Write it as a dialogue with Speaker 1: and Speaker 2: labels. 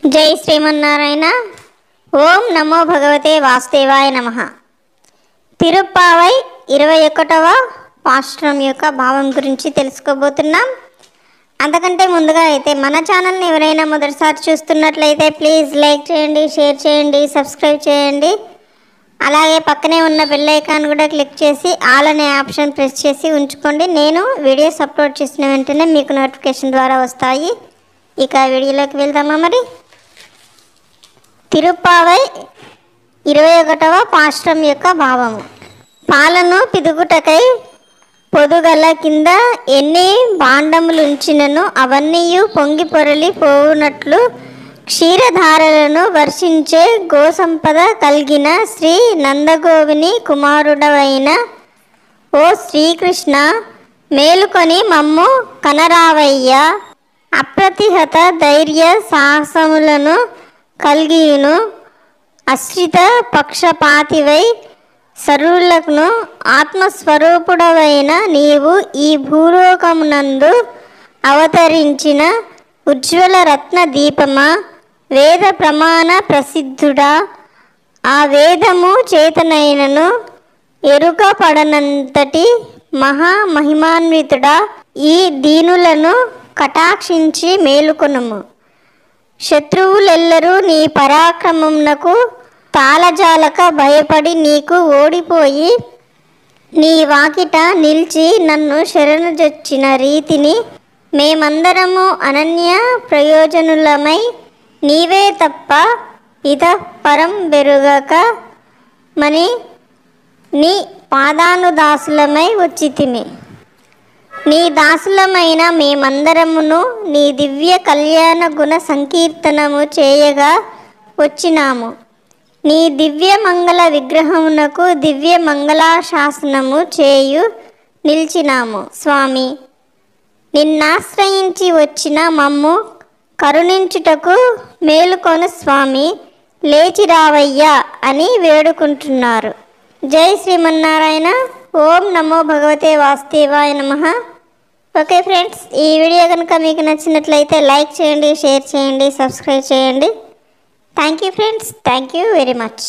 Speaker 1: జై శ్రీమన్నారాయణ. ఓం నమో భగవతే వాసుదేవాయ నమః. తిరుప్పావై 21వ పాశ్రం యొక్క భావం గురించి తెలుసుకోబోతున్నాం. అంతకంటే ముందుగా అయితే మన ఛానల్ని ఎవరైనా మొదటిసారి చూస్తున్నట్లయితే ప్లీజ్ లైక్ చేయండి, షేర్ చేయండి, సబ్స్క్రైబ్ చేయండి. అలాగే పక్కనే ఉన్న బెల్ ఐకాన్ కూడా క్లిక్ చేసి ఆల్ అనే ఆప్షన్ ప్రెస్ చేసి ఉంచుకోండి. నేను వీడియోస్ అప్లోడ్ చేసిన వెంటనే మీకు నోటిఫికేషన్ ద్వారా వస్తాయి. ఇక వీడియోలోకి వెళ్దామా? మరి తిరుప్పావై 21వ పాశ్రం యొక్క భావము. పాలను పిదుగుటకై పొదుగల కింద ఎన్ని భాండములుంచినను అవన్నీ పొంగి పొరలి పోవునట్లు క్షీరధారలను వర్షించే గోసంపద కలిగిన శ్రీ నందగోవిని కుమారుడవైన ఓ శ్రీకృష్ణ, మేలుకొని మమ్ము కనరావయ్యా. అప్రతిహత ధైర్య సాహసములను కలిగియును అశ్రిత పక్షపాతివై సర్వులకు ఆత్మస్వరూపుడవైన నీవు ఈ భూలోకమునందు అవతరించిన ఉజ్వల రత్న దీపమా, వేద ప్రమాణ ప్రసిద్ధుడా, ఆ వేదము చేతనైనను ఎరుక పడనంతటి మహామహిమాన్వితుడా, ఈ దీనులను కటాక్షించి మేలుకొనుము. శత్రువులెల్లరూ నీ పరాక్రమమునకు తాళజాలక భయపడి నీకు ఓడిపోయి నీ వాకిట నిలిచి నన్ను శరణుజొచ్చిన రీతిని మేమందరము అనన్య ప్రయోజనులమై నీవే తప్ప ఇతఃపరం బెరుగక మని నీ పాదానుదాసులమై వచ్చితిమి. నీ దాసులమైన మేమందరమును నీ దివ్య కళ్యాణ గుణ సంకీర్తనము చేయగా వచ్చినాము. నీ దివ్య మంగళ విగ్రహమునకు దివ్య మంగళాశాసనము చేయు నిలిచినాము. స్వామి, నిన్నాశ్రయించి వచ్చిన మమ్ము కరుణించుటకు మేలుకొను స్వామి, లేచి రావయ్యా అని వేడుకుంటున్నారు. జై శ్రీమన్నారాయణ. ఓం నమో భగవతే వాసుదేవాయ నమః. ఓకే ఫ్రెండ్స్, ఈ వీడియో కనుక మీకు నచ్చినట్లయితే లైక్ చేయండి, షేర్ చేయండి, సబ్స్క్రైబ్ చేయండి. Thank you friends. Thank you very much.